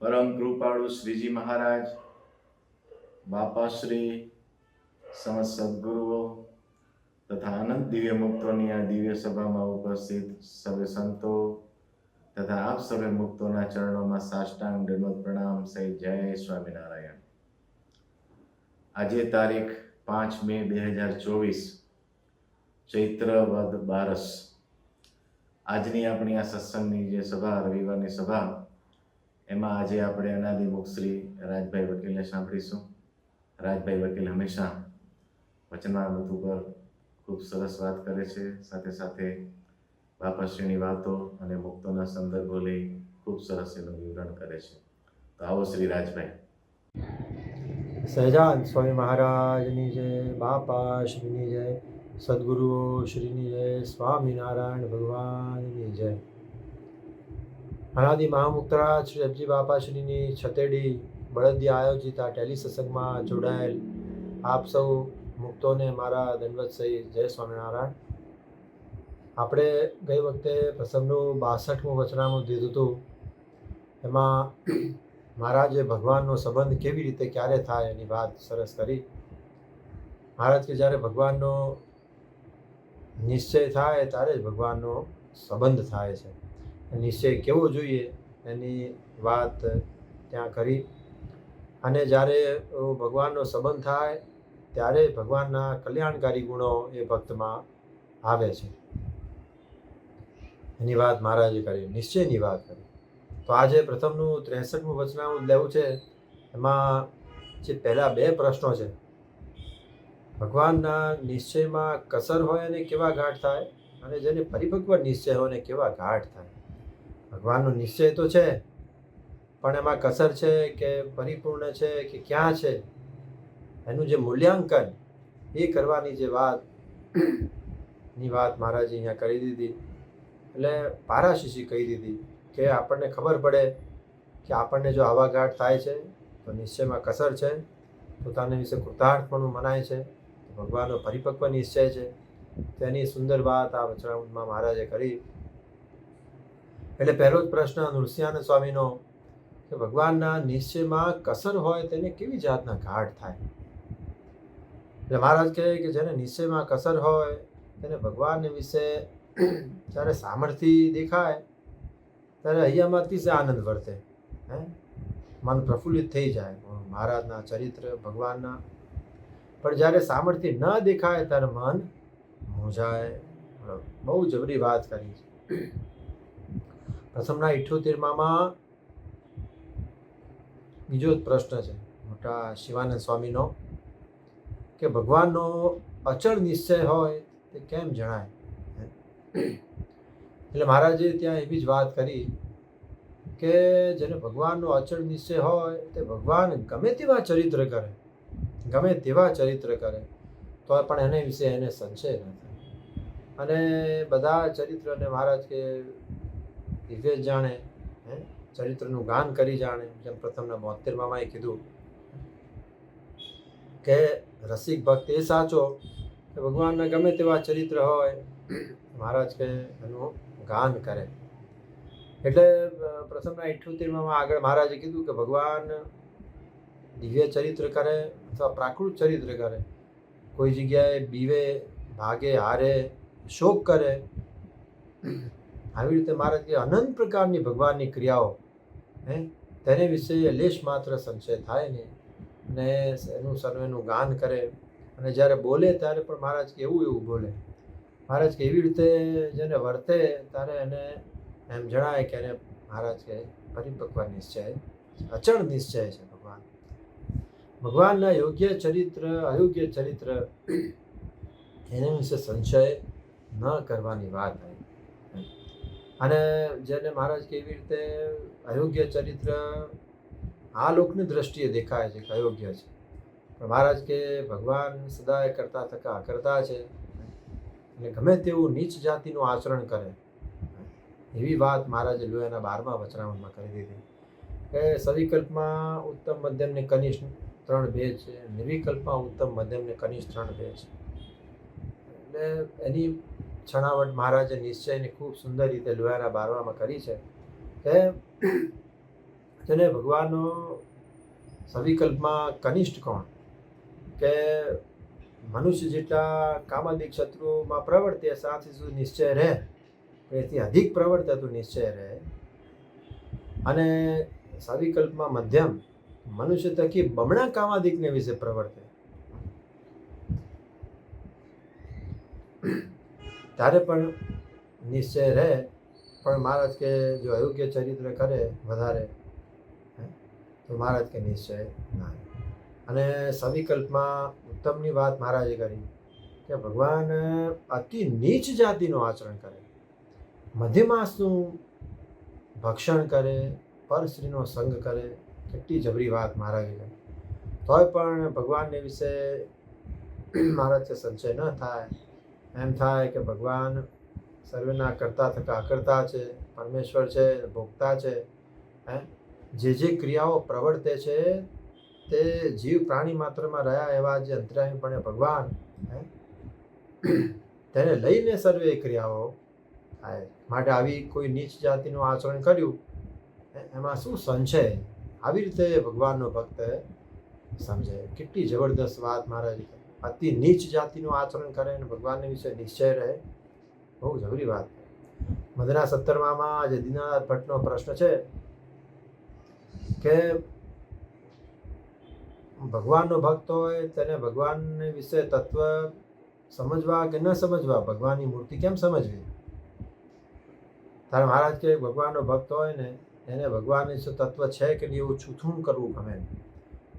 પરમ કૃપાળુ શ્રીજી મહારાજ, બાપાશ્રી, સમસ્ત સદગુરુઓ તથા અનંત દિવ્ય મુક્તોની આ દિવ્ય સભામાં ઉપસ્થિત સર્વે સંતો તથા આપ સર્વે મુક્તોના ચરણોમાં સાષ્ટાંગ દંડવત પ્રણામ સહિત જય સ્વામિનારાયણ. આજે તારીખ 5 મે 2024, ચૈત્ર વદ 12. આજની આપણી આ સત્સંગની જે સભા, રવિવારની સભા, એમાં આજે આપણે અનાદિમુખ શ્રી રાજભાઈ વકીલને સાંભળીશું. રાજભાઈ વકીલ હંમેશા વચનામૃત ઉપર ખૂબ સરસ વાત કરે છે, સાથે સાથે બાપાશ્રીની વાતો અને મુક્તોના સંદર્ભો લઈ ખૂબ સરસ એનું વિવરણ કરે છે. તો આવો શ્રી રાજભાઈ. સહજાનંદ સ્વામી મહારાજની જય, બાપાશ્રીની જય, સદગુરુઓ શ્રીની જય, સ્વામિનારાયણ ભગવાનની જય. અનાદિ મહામુક્તરાજ શ્રી અબજી બાપાશ્રીની છતેડી બળદિયા આયોજિત આ ટેલી સત્સંગમાં જોડાયેલ આપ સૌ મુક્તોને મારા દંડવત સહિત જય સ્વામિનારાયણ. આપણે ગઈ વખતે પ્રસંગનું 62મું વચનામૃત દીધું હતું. એમાં મહારાજે ભગવાનનો સંબંધ કેવી રીતે ક્યારે થાય એની વાત સરસ કરી. મહારાજ કે જ્યારે ભગવાનનો નિશ્ચય થાય ત્યારે જ ભગવાનનો સંબંધ થાય છે. નિશ્ચય કેવો જોઈએ એની વાત ત્યાં કરી. અને જ્યારે ભગવાનનો સંબંધ થાય ત્યારે ભગવાનના કલ્યાણકારી ગુણો એ ભક્તમાં આવે છે એની વાત મહારાજે કરી, નિશ્ચયની વાત કરી. તો આજે પ્રથમનું 63મું વચનામૃત લેવું છે. એમાં જે પહેલા બે પ્રશ્નો છે, ભગવાનના નિશ્ચયમાં કસર હોય અને કેવા ઘાટ થાય, અને જેને પરિપક્વ નિશ્ચય હોય અને કેવા ઘાટ થાય. ભગવાનનો નિશ્ચય તો છે, પણ એમાં કસર છે કે પરિપૂર્ણ છે કે ક્યાં છે, એનું જે મૂલ્યાંકન એ કરવાની જે વાતની વાત મહારાજે અહીંયા કરી દીધી. એટલે પારાશીશી કહી દીધી કે આપણને ખબર પડે કે આપણને જો આવા ઘાટ થાય છે તો નિશ્ચયમાં કસર છે, પોતાના વિશે કૃતાર્થપણું મનાય છે, ભગવાનનો પરિપક્વ નિશ્ચય છે. તેની સુંદર વાત આ વચનામૃતમાં મહારાજે કરી. એટલે પહેલો જ પ્રશ્ન નૃસિંહાનંદ સ્વામીનો કે ભગવાનના નિશ્ચયમાં કસર હોય તેને કેવી જાતના ઘાટ થાય. એટલે મહારાજ કહે કે જેને નિશ્ચયમાં કસર હોય તેને ભગવાન વિશે જ્યારે સામર્થ્ય દેખાય ત્યારે અહીંયામાં અતિશય આનંદ વર્તે, મન પ્રફુલ્લિત થઈ જાય મહારાજના ચરિત્ર ભગવાનના. પણ જ્યારે સામર્થ્ય ન દેખાય ત્યારે મન મૂંઝાય. બહુ જબરી વાત કરી છે. પ્રથમના 78માં બીજો જ પ્રશ્ન છે મોટા શિવાનંદ સ્વામીનો કે ભગવાનનો અચળ નિશ્ચય હોય તે કેમ જણાય. એટલે મહારાજે ત્યાં એવી જ વાત કરી કે જેને ભગવાનનો અચળ નિશ્ચય હોય તે ભગવાન ગમે તેવા ચરિત્ર કરે તો પણ એને વિશે એને સંશય ન થાય. અને બધા ચરિત્રને મહારાજ કે દિવ્ય જાણે, ચરિત્રનું ગાન કરી જાણે. જેમ પ્રથમના 72માં કીધું કે રસિક ભક્ત એ સાચો કે ભગવાનના ગમે તેવા ચરિત્ર હોય મહારાજ કે એનું ગાન કરે. એટલે પ્રથમના 78માં આગળ મહારાજે કીધું કે ભગવાન દિવ્ય ચરિત્ર કરે અથવા પ્રાકૃત ચરિત્ર કરે, કોઈ જગ્યાએ બીવે, ભાગે, હારે, શોક કરે, આવી રીતે મહારાજ કે અનંત પ્રકારની ભગવાનની ક્રિયાઓ તેને વિશે લેશ માત્ર સંશય થાય નહીં. અને એનું સર્વેનું ગાન કરે. અને જ્યારે બોલે ત્યારે પણ મહારાજ કે એવું બોલે. મહારાજ કે એવી રીતે જેને વર્તે ત્યારે એને એમ જણાય કે એને મહારાજ કે પરિપક્વ નિશ્ચય, અચળ નિશ્ચય છે ભગવાન. ભગવાનના યોગ્ય ચરિત્ર, અયોગ્ય ચરિત્ર એના વિશે સંશય ન કરવાની વાત આવી. અને જેને મહારાજ કે એવી રીતે અયોગ્ય ચરિત્ર આ લોકની દ્રષ્ટિએ દેખાય છે કે અયોગ્ય છે, પણ મહારાજ કે ભગવાન સદાય કરતા થકા કરતા છે, એટલે ગમે તેવું નીચ જાતિનું આચરણ કરે એવી વાત મહારાજે લોયાના 12મા વચનામૃતમાં કરી દીધી કે સવિકલ્પમાં ઉત્તમ, મધ્યમ ને કનિષ્ઠ 3 ભેદ છે, નિર્વિકલ્પમાં ઉત્તમ, મધ્યમ ને કનિષ્ઠ 3 ભેદ છે. એટલે એની છણાવટ મહારાજે નિશ્ચયની ખૂબ સુંદર રીતે લોયાના 12માં કરી છે કે જેને ભગવાનનો સવિકલ્પમાં કનિષ્ઠ કોણ કે મનુષ્ય જેટલા કામાદિક શત્રુઓમાં પ્રવર્તે સાથે સુધી નિશ્ચય રહે, એથી અધિક પ્રવર્તે તો નિશ્ચય રહે, અને સવિકલ્પમાં મધ્યમ મનુષ્ય થકી બમણા કામાદિકને વિશે પ્રવર્તે, ત્યારે પણ નિશ્ચય રહે. પણ મહારાજ કે જો અયોગ્ય ચરિત્ર કરે વધારે તો મહારાજ કે નિશ્ચય ના રહે. અને સવિકલ્પમાં ઉત્તમની વાત મહારાજે કરી કે ભગવાન અતિ નીચ જાતિનું આચરણ કરે, મધ્યમાસનું ભક્ષણ કરે, પરસ્ત્રીનો સંગ કરે. કેટલી જબરી વાત મહારાજે કરી. તોય પણ ભગવાનને વિશે મહારાજ સંશય ન થાય. એમ થાય કે ભગવાન સર્વેના કરતા થકા અકર્તા છે, પરમેશ્વર છે, ભોગતા છે. જે ક્રિયાઓ પ્રવર્તે છે તે જીવ પ્રાણી માત્રમાં રહ્યા એવા જે અંતર્યામીપણે ભગવાન તેને લઈને સર્વે ક્રિયાઓ થાય. માટે આવી કોઈ નીચ જાતિનું આચરણ કર્યું એમાં શું સંશય, આવી રીતે ભગવાનનો ભક્ત સમજે. કેટલી જબરદસ્ત વાત મહારાજ. અતિ નીચ જાતિનું આચરણ કરે અને ભગવાનને વિશે નિશ્ચય રહે, બહુ જબરી વાત. મધના 17માં જે દીનાનાથ ભટ્ટનો પ્રશ્ન છે કે ભગવાનનો ભક્ત હોય તેને ભગવાનને વિશે તત્વ સમજવા કે ન સમજવા, ભગવાનની મૂર્તિ કેમ સમજવી? તારે મહારાજ કે ભગવાનનો ભક્ત હોય ને એને ભગવાન વિશે તત્વ છે કે નહીં એવું છૂથું કરવું ગમે.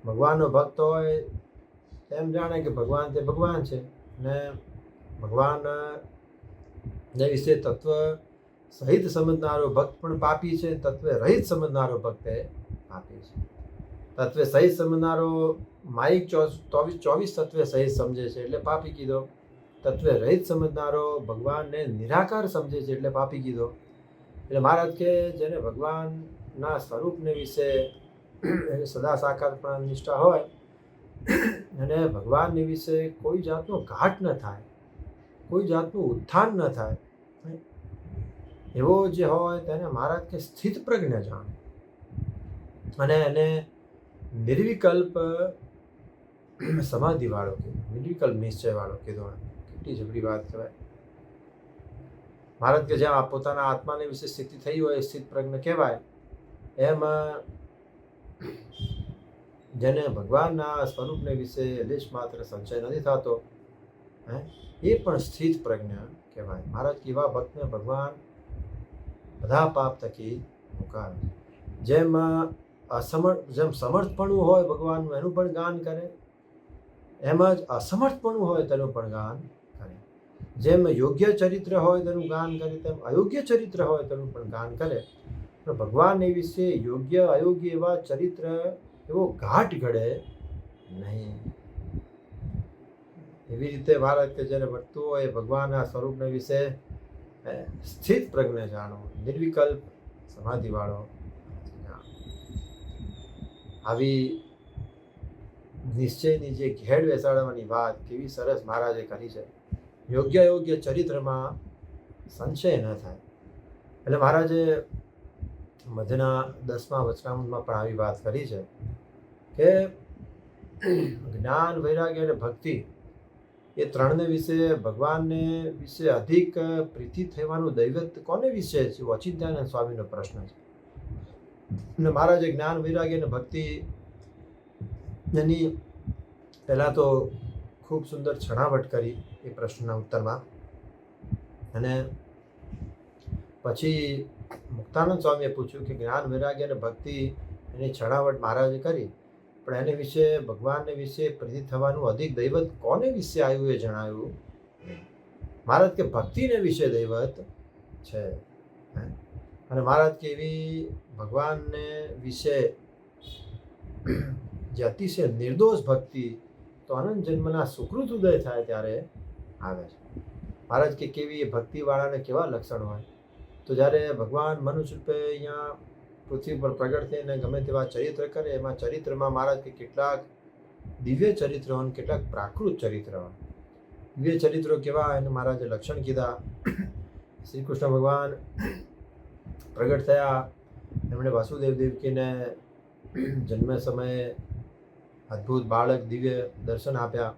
ભગવાનનો ભક્ત હોય એમ જાણે કે ભગવાન તે ભગવાન છે, ને ભગવાનને વિશે તત્વ સહિત સમજનારો ભક્ત પણ પાપી છે, તત્વ રહિત સમજનારો ભક્ત એ પાપી છે. તત્વે સહિત સમજનારો માઇક 24 તત્વે સહિત સમજે છે એટલે પાપી કીધો. તત્વે રહિત સમજનારો ભગવાનને નિરાકાર સમજે છે એટલે પાપી કીધો. એટલે મહારાજ કે જેને ભગવાનના સ્વરૂપને વિશે સદા સાકારપણા નિષ્ઠા હોય અને ભગવાનને વિશે કોઈ જાતનો ઘાટ ન થાય, કોઈ જાતનું ઉત્થાન ન થાય, એવો જે હોય તેને મહારાજ કે સ્થિત પ્રજ્ઞ જાણે અને એને નિર્વિકલ્પ સમાધિ વાળો કીધો, નિર્વિકલ્પ નિશ્ચય વાળો કીધો. કેટલી જબરી વાત કહેવાય. મહારાજ કે જ્યાં પોતાના આત્માને વિશે સ્થિતિ થઈ હોય સ્થિત પ્રજ્ઞ કહેવાય. એમ જેને ભગવાનના સ્વરૂપને વિશે લેશ માત્ર સંશય નથી થતો એ પણ સ્થિત પ્રજ્ઞ કહેવાય. મહારાજ કે એવા ભક્તને ભગવાન બધા પાપ થકી મુકાવે. જેમ સમર્થપણું હોય ભગવાનનું એનું પણ ગાન કરે, એમ જ અસમર્થપણું હોય તેનું પણ ગાન કરે. જેમ યોગ્ય ચરિત્ર હોય તેનું ગાન કરે, તેમ અયોગ્ય ચરિત્ર હોય તેનું પણ ગાન કરે. પણ ભગવાનને વિશે યોગ્ય અયોગ્ય એવા ચરિત્ર એવો ઘાટ ઘડે નહીં. એવી રીતે મહારાજ કે જ્યારે વર્તવું હોય ભગવાનના સ્વરૂપને વિશે સ્થિત પ્રજ્ઞ જાણો, નિર્વિકલ્પ સમાધિ વાળો. આવી નિશ્ચયની જે ઘેડ બેસાડવાની વાત કેવી સરસ મહારાજે કરી છે. યોગ્ય યોગ્ય ચરિત્રમાં સંશય ન થાય. એટલે મહારાજે મધ્યના 10મા વચનામૃતમાં પણ આવી વાત કરી છે કે જ્ઞાન, વૈરાગ્ય અને ભક્તિ એ ત્રણને વિશે ભગવાનને વિશે અધિક પ્રીતિ થવાનું દૈવત કોને વિશે છે? અચિંત્યાનંદ સ્વામીનો પ્રશ્ન છે. અને મહારાજે જ્ઞાન, વૈરાગ્ય અને ભક્તિ એની પહેલાં તો ખૂબ સુંદર છણાવટ કરી એ પ્રશ્નના ઉત્તરમાં, અને પછી મુક્તાનંદ સ્વામીએ પૂછ્યું કે જ્ઞાન, વૈરાગ્ય અને ભક્તિ એની છણાવટ મહારાજે કરી, પણ એને વિશે ભગવાનને વિશે પ્રીતિ થવાનું અધિક દૈવત કોને વિશે આવ્યું એ જણાવ્યું. મહારાજ કે ભક્તિને વિશે દૈવત છે. અને મહારાજ કે એવી ભગવાનને વિશે જે અતિશય નિર્દોષ ભક્તિ તો અનંત જન્મના સુકૃત ઉદય થાય ત્યારે આવે છે. મહારાજ કે કેવી એ ભક્તિવાળાને કેવા લક્ષણ હોય? તો જ્યારે ભગવાન મનુષ્ય રૂપે અહીંયા પૃથ્વી પર પ્રગટ થઈને ગમે તેવા ચરિત્ર કરે, એમાં ચરિત્રમાં મહારાજ કે કેટલાક દિવ્ય ચરિત્ર હોય, કેટલાક પ્રાકૃત ચરિત્ર હોય. દિવ્ય ચરિત્રો કેવા એને મહારાજે લક્ષણ કીધા. શ્રી કૃષ્ણ ભગવાન પ્રગટ થયા, એમણે વાસુદેવ દેવકીને જન્મ સમયે અદ્ભુત બાળક દિવ્ય દર્શન આપ્યા,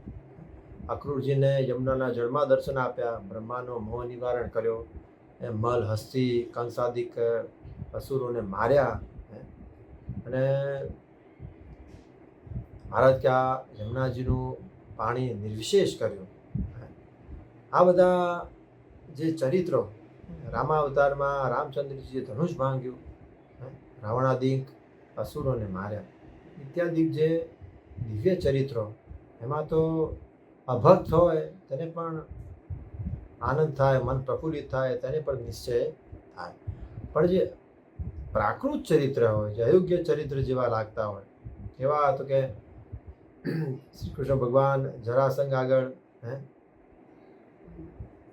અક્રૂરજીને યમુનાના જળમાં દર્શન આપ્યા, બ્રહ્માનો મોહ નિવારણ કર્યો, મલ હસ્તી કંસાદિક અસુરોને માર્યા, અને મહારાજ કે આ યમુનાજીનું પાણી નિર્વિશેષ કર્યું. આ બધા જે ચરિત્રો રામાવતારમાં રામચંદ્રજીએ ધનુષ ભાંગ્યું, રાવણાદિક અસુરોને માર્યા, ઇત્યાદિ જે દિવ્ય ચરિત્રો, એમાં તો અભક્ત હોય તેને પણ આનંદ થાય, મન પ્રફુલ્લિત થાય, તેને પણ નિશ્ચય થાય. પણ જે પ્રાકૃત ચરિત્ર હોય, જે અયોગ્ય ચરિત્ર જેવા લાગતા હોય, એવા તો કે શ્રી કૃષ્ણ ભગવાન જરાસંઘ આગળ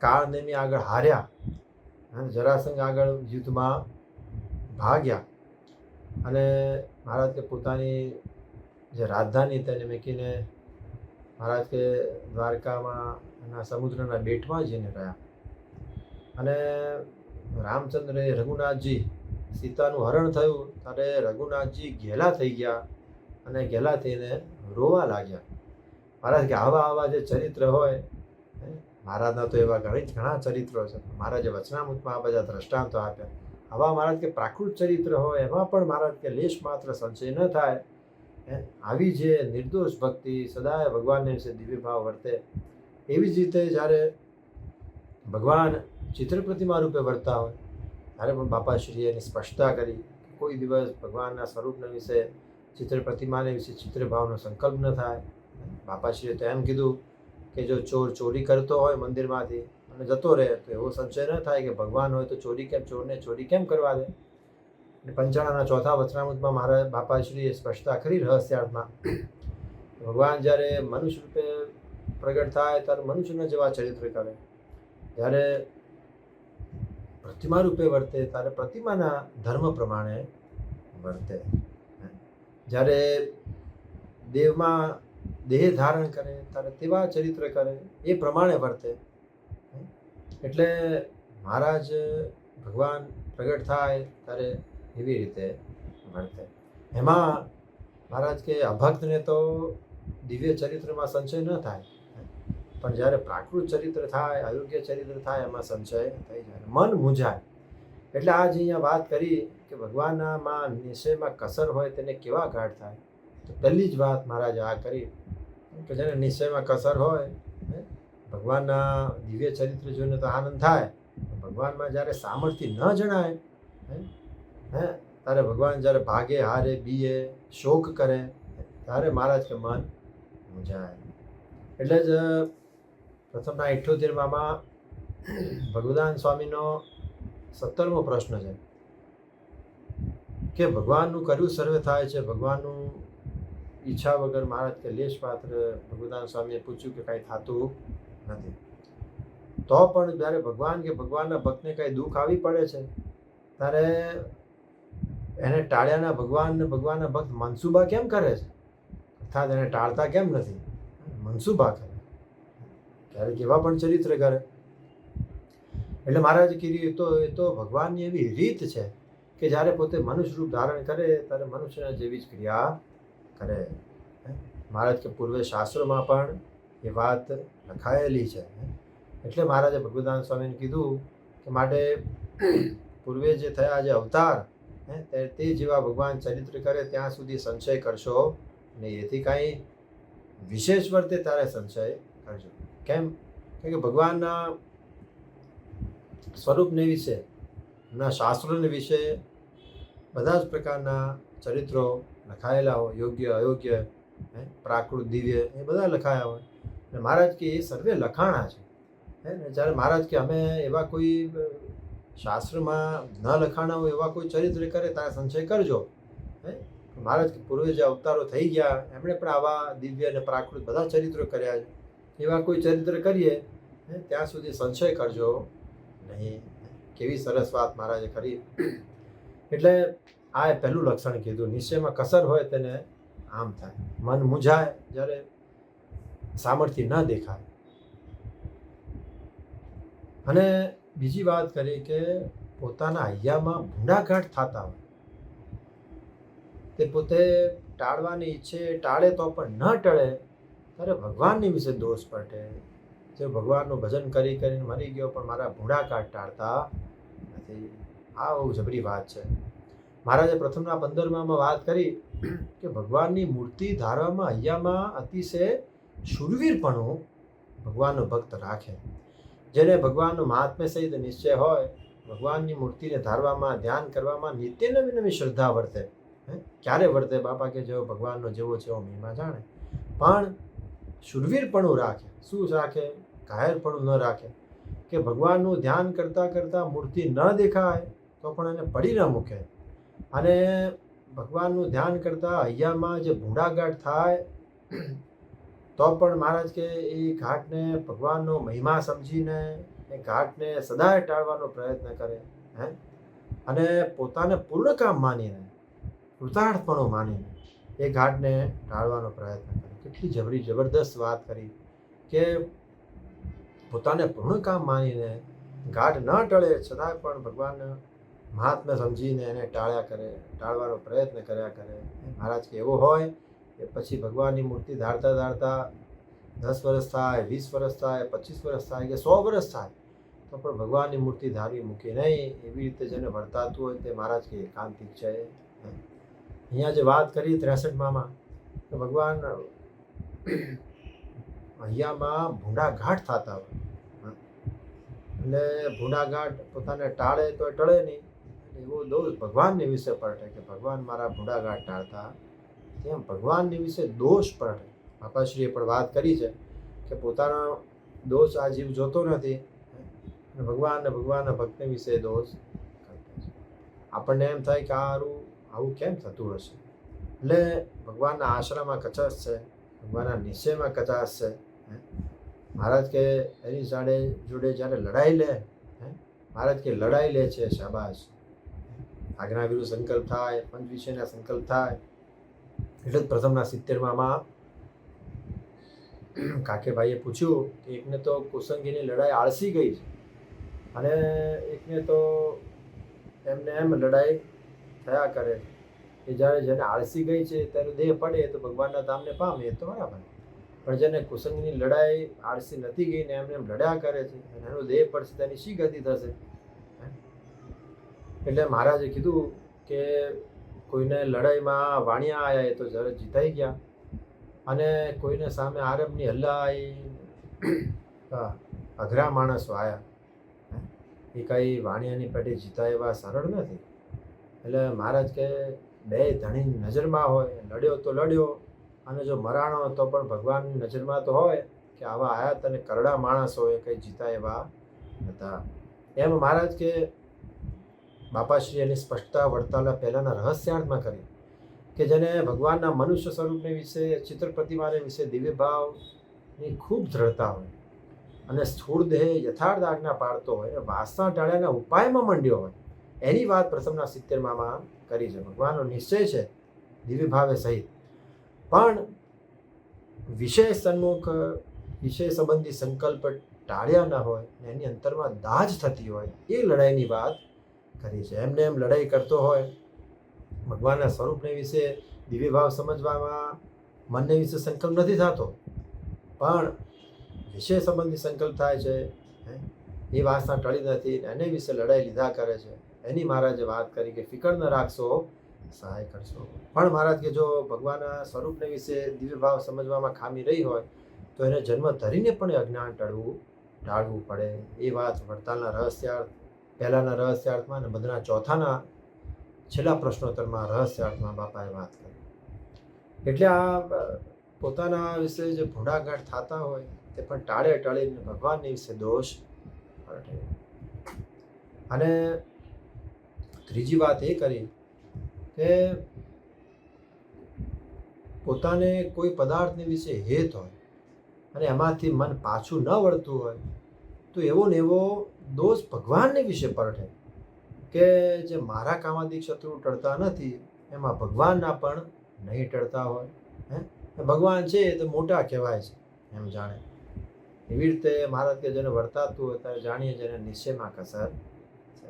કાળનેમી આગળ હાર્યા, જરાસંઘ આગળ યુદ્ધમાં ભાગ્યા, અને મહારાજ કે પોતાની જે રાજધાની તેને મૂકીને મહારાજ કે દ્વારકામાં એના સમુદ્રના બેટમાં જઈને રહ્યા. અને રામચંદ્ર રઘુનાથજી સીતાનું હરણ થયું ત્યારે રઘુનાથજી ઘેલા થઈ ગયા અને ઘેલા થઈને રોવા લાગ્યા. મહારાજ કે આવા જે ચરિત્ર હોય, મહારાજના તો એવા ઘણા ચરિત્રો છે, મહારાજે વચનામૃતમાં આ બધા દ્રષ્ટાંતો આપ્યા. આવા મહારાજ કે પ્રાકૃત ચરિત્ર હોય એમાં પણ મહારાજ કે લેશ માત્ર સંશય ન થાય. આવી જે નિર્દોષ ભક્તિ, સદાય ભગવાનને વિશે દિવ્ય ભાવ વર્તે, એવી જ રીતે જ્યારે ભગવાન ચિત્ર પ્રતિમા રૂપે વર્તા હોય ત્યારે પણ બાપાશ્રીએ એની સ્પષ્ટતા કરી. કોઈ દિવસ ભગવાનના સ્વરૂપને વિશે, ચિત્ર પ્રતિમાને વિશે ચિત્રભાવનો સંકલ્પ ન થાય. બાપાશ્રીએ તો એમ કીધું કે જો ચોર ચોરી કરતો હોય મંદિરમાંથી અને જતો રહે તો એવો સંશય ન થાય કે ભગવાન હોય તો ચોરને ચોરી કેમ કરવા દે. અને પંચાળાના ચોથા વચનામૃતમાં મારા બાપાશ્રીએ સ્પષ્ટતા કરી રહસ્યાર્થમાં. ભગવાન જ્યારે મનુષ્ય રૂપે પ્રગટ થાય ત્યારે મનુષ્યના જેવા ચરિત્ર કરે, જ્યારે પ્રતિમા રૂપે વર્તે ત્યારે પ્રતિમાના ધર્મ પ્રમાણે વર્તે, જ્યારે દેવમાં દેહ ધારણ કરે ત્યારે તેવા ચરિત્ર કરે, એ પ્રમાણે વર્તે. એટલે મહારાજ ભગવાન પ્રગટ થાય ત્યારે એવી રીતે વર્તે. એમાં મહારાજ કે અભક્તને તો દિવ્ય ચરિત્રમાં સંશય ન થાય, પણ જ્યારે પ્રાકૃત ચરિત્ર થાય, અયોગ્ય ચરિત્ર થાય, એમાં સંશય થઈ જાય, મન મૂંઝાય. એટલે આ જે અહીંયા વાત કરી કે ભગવાનનામાં નિશ્ચયમાં કસર હોય તેને કેવા ઘાટ થાય, તો પહેલી જ વાત મહારાજે આ કરી કે જેને નિશ્ચયમાં કસર હોય, ભગવાનના દિવ્ય ચરિત્ર જોઈને તો આનંદ થાય, ભગવાનમાં જ્યારે સામર્થ્ય ન જણાય, ત્યારે ભગવાન જ્યારે ભાગે, હારે, બીએ, શોક કરે, ત્યારે મહારાજ કે મન મૂંઝાય. એટલે જ પ્રથમના 78માં ભગવદાન સ્વામીનો 17મો પ્રશ્ન છે કે ભગવાનનું કર્યું સર્વે થાય છે, ભગવાનનું ઈચ્છા વગર મહારાજ કે લેશ માત્ર ભગવદાન સ્વામીએ પૂછ્યું કે કાંઈ થતું નથી. તો પણ જ્યારે ભગવાન કે ભગવાનના ભક્તને કાંઈ દુઃખ આવી પડે છે ત્યારે એને ટાળ્યાના ભગવાનના ભક્ત મનસુબા કેમ કરે છે, અર્થાત એને ટાળતા કેમ નથી, મનસુબા કરે, ક્યારેક એવા પણ ચરિત્ર કરે. એટલે મહારાજે કીધું એ તો ભગવાનની એવી રીત છે કે જ્યારે પોતે મનુષ્ય રૂપ ધારણ કરે ત્યારે મનુષ્યના જેવી જ ક્રિયા કરે. મહારાજ કે પૂર્વે શાસ્ત્રોમાં પણ એ વાત લખાયેલી છે. એટલે મહારાજે ભગવદાન સ્વામીને કીધું કે માટે પૂર્વે જે થયા જે અવતાર, તે જેવા ભગવાન ચરિત્ર કરે ત્યાં સુધી સંશય કરશો નહીં, એથી કાંઈ વિશેષ વર્તે ત્યારે સંશય કરજો. કેમ કે ભગવાનના સ્વરૂપને વિશે, એમના શાસ્ત્રોને વિશે બધા જ પ્રકારના ચરિત્રો લખાયેલા હોય, યોગ્ય અયોગ્ય, પ્રાકૃત દિવ્ય, એ બધા લખાયા હોય. અને મહારાજ કે એ સર્વે લખાણા છે. જ્યારે મહારાજ કે અમે એવા કોઈ શાસ્ત્રમાં ન લખાણા હોય એવા કોઈ ચરિત્ર કરે ત્યારે સંશય કરજો. મહારાજ કે પૂર્વે જે અવતારો થઈ ગયા એમણે પણ આવા દિવ્ય અને પ્રાકૃત બધા ચરિત્રો કર્યા છે. એવા કોઈ ચરિત્ર કરીએ ત્યાં સુધી સંશય કરજો નહીં. કેવી સરસ વાત મહારાજે કરી. એટલે આ પહેલું લક્ષણ કીધું, નિશ્ચયમાં કસર હોય તેને આમ થાય, મન મૂંઝાય જ્યારે સામર્થ્ય ન દેખાય. અને બીજી વાત કરી કે પોતાના હૈયામાં ભૂંડાઘાટ થતા હોય, તે પોતે ટાળવાની ઈચ્છે, ટાળે તો પણ ન ટળે, ત્યારે ભગવાનની વિશે દોષ પ્રગટે. જે ભગવાનનું ભજન કરી કરીને મરી ગયો પણ મારા ભૂંડાકાટ ટાળતા નથી. આ બહુ જબરી વાત છે. મહારાજે પ્રથમના 15માં વાત કરી કે ભગવાનની મૂર્તિ ધારવામાં અહીંયામાં અતિશય શૂરવીરપણું ભગવાનનો ભક્ત રાખે. જેને ભગવાનનું મહાત્મ્ય સહિત નિશ્ચય હોય, ભગવાનની મૂર્તિને ધારવામાં, ધ્યાન કરવામાં નિત્ય નવી નવી શ્રદ્ધા વર્તે. ક્યારે વર્તે? બાપા કે જેવો ભગવાનનો જેવો છે એવો મહિમા જાણે. પણ શૂરવીરપણું રાખે. શું રાખે? ઘાયલપણું ન રાખે. કે ભગવાનનું ધ્યાન કરતાં કરતાં મૂર્તિ ન દેખાય તો પણ એને પડી ન મૂકે. અને ભગવાનનું ધ્યાન કરતાં હૈયામાં જે ભૂંડાગાટ થાય તો પણ મહારાજ કે એ ઘાટને ભગવાનનો મહિમા સમજીને એ ઘાટને સદાય ટાળવાનો પ્રયત્ન કરે. અને પોતાને પૂર્ણ કામ માનીને, કૃતાર્થપણું માનીને એ ઘાટને ટાળવાનો પ્રયત્ન કરે. કેટલી જબરદસ્ત વાત કરી કે પોતાને પૂર્ણ કામ માનીને ઘાટ ન ટળે છતાં પણ ભગવાન મહાત્મ્ય સમજીને એને ટાળવાનો પ્રયત્ન કર્યા કરે. મહારાજ કે એવો હોય કે પછી ભગવાનની મૂર્તિ ધારતા ધારતા 10 વર્ષ થાય, 20 વર્ષ થાય, 25 વર્ષ થાય કે 100 વર્ષ થાય તો પણ ભગવાનની મૂર્તિ ધારવી મૂકી નહીં. એવી રીતે જેને વર્તાતું હોય તે મહારાજ કે એકાંતિક છે. અહીંયા જે વાત કરી 63માં કે ભગવાન અહીંયામાં ભૂંડાઘાટ થતા હોય એટલે ભૂંડાઘાટ પોતાને ટાળે તો ટળે નહીં. એવો દોષ ભગવાનની વિશે પ્રગટે કે ભગવાન મારા ભૂંડાઘાટ ટાળતા, તેમ ભગવાનની વિશે દોષ પ્રગટે. બાપાશ્રીએ પણ વાત કરી છે કે પોતાનો દોષ આ જીવ જોતો નથી અને ભગવાનના ભક્તિ વિશે દોષ કરતા છે. આપણને એમ થાય કે આવું કેમ થતું હશે? એટલે ભગવાનના આશ્રમમાં કચાશ છે, ભગવાનના નિશ્ચયમાં કચાશ છે. મહારાજ કે એની જોડે જ્યારે લડાઈ લે, મહારાજ કે લડાઈ લે છે શાબાશ. આજ્ઞા વિરુદ્ધ સંકલ્પ થાય, પંચ વિષયના સંકલ્પ થાય. એટલે જ પ્રથમના 70માં કાકેભાઈએ પૂછ્યું કે એકને તો કુસંગીની લડાઈ આળસી ગઈ છે અને એકને તો એમને એમ લડાઈ થયા કરે કે જ્યારે જેને આળસી ગઈ છે તેનો દેહ પડે તો ભગવાનના ધામને પામે, એ તો બરાબર. પણ જેને કુસંગની લડાઈ આળસી નથી ગઈ ને એમને એમ લડ્યા કરે છે અને એનો દેહ પડશે તેની શી ગતિ થશે? એટલે મહારાજે કીધું કે કોઈને લડાઈમાં વાણિયા આવ્યા એ તો જ્યારે જીતાઈ ગયા અને કોઈને સામે આરબની હલ્લાઈ અઘરા માણસો આવ્યા, એ કઈ વાણિયાની પેટે જીતા એવા સરળ નથી. એટલે મહારાજ કે બે ધણીની નજરમાં હોય, લડ્યો તો લડ્યો અને જો મરાણો તો પણ ભગવાનની નજરમાં તો હોય કે આવા આયા તને કરડા માણસો એ કંઈ જીતા એવા હતા. એમ મહારાજ કે બાપાશ્રી એની સ્પષ્ટતા વડતાલા પહેલાંના રહસ્યાર્થમાં કરી કે જેને ભગવાનના મનુષ્ય સ્વરૂપને વિશે, ચિત્ર પ્રતિમાને વિશે દિવ્ય ભાવની ખૂબ દ્રઢતા હોય અને સ્થૂળ દેહ યથાર્થ આજ્ઞા પાડતો હોય અને વાસના ટાળ્યાના ઉપાયમાં મંડ્યો હોય, એની વાત પ્રથમના 70માં કરી છે. ભગવાનનો નિશ્ચય છે દિવ્ય ભાવે સહિત, પણ વિષય સન્મુખ, વિષય સંબંધી સંકલ્પ ટાળ્યા ન હોય ને એની અંતરમાં દાજ થતી હોય એ લડાઈની વાત કરી છે. એમને એમ લડાઈ કરતો હોય, ભગવાનના સ્વરૂપને વિશે દિવ્ય ભાવ સમજવામાં મનને વિશે સંકલ્પ નથી થતો પણ વિષય સંબંધી સંકલ્પ થાય છે, એ વાસના ટળી નથી, એને વિશે લડાઈ લીધા કરે છે. એની મહારાજે વાત કરી કે ફિકર ન રાખશો, સહાય કરશો. પણ મહારાજ કે જો ભગવાનના સ્વરૂપને વિશે દિવ્ય ભાવ સમજવામાં ખામી રહી હોય તો એને જન્મ ધરીને પણ અજ્ઞાન ટાળવું પડે. એ વાત વડતાલના રહસ્યાર્થ, પહેલાંના રહસ્યાર્થમાં અને બધાના ચોથાના છેલ્લા પ્રશ્નોત્તરમાં રહસ્યાર્થમાં બાપાએ વાત કરી. એટલે આ પોતાના વિશે જે ભૂંડાઘાટ થતા હોય તે પણ ટાળીને ભગવાનની વિશે દોષ પ્રગટે. અને ત્રીજી વાત એ કરી કે પોતાને કોઈ પદાર્થની વિશે હેત હોય અને એમાંથી મન પાછું ન વળતું હોય તો એવો ને એવો દોષ ભગવાનને વિશે પ્રગટે કે જે મારા કામાદિક શત્રુ ટળતા નથી એમાં ભગવાનના પણ નહીં ટળતા હોય. ભગવાન છે એ તો મોટા કહેવાય છે એમ જાણે. એવી રીતે મહારાજ કે જેને વર્તાતું હોય ત્યારે જાણીએ જેને નિશ્ચયમાં કસર છે.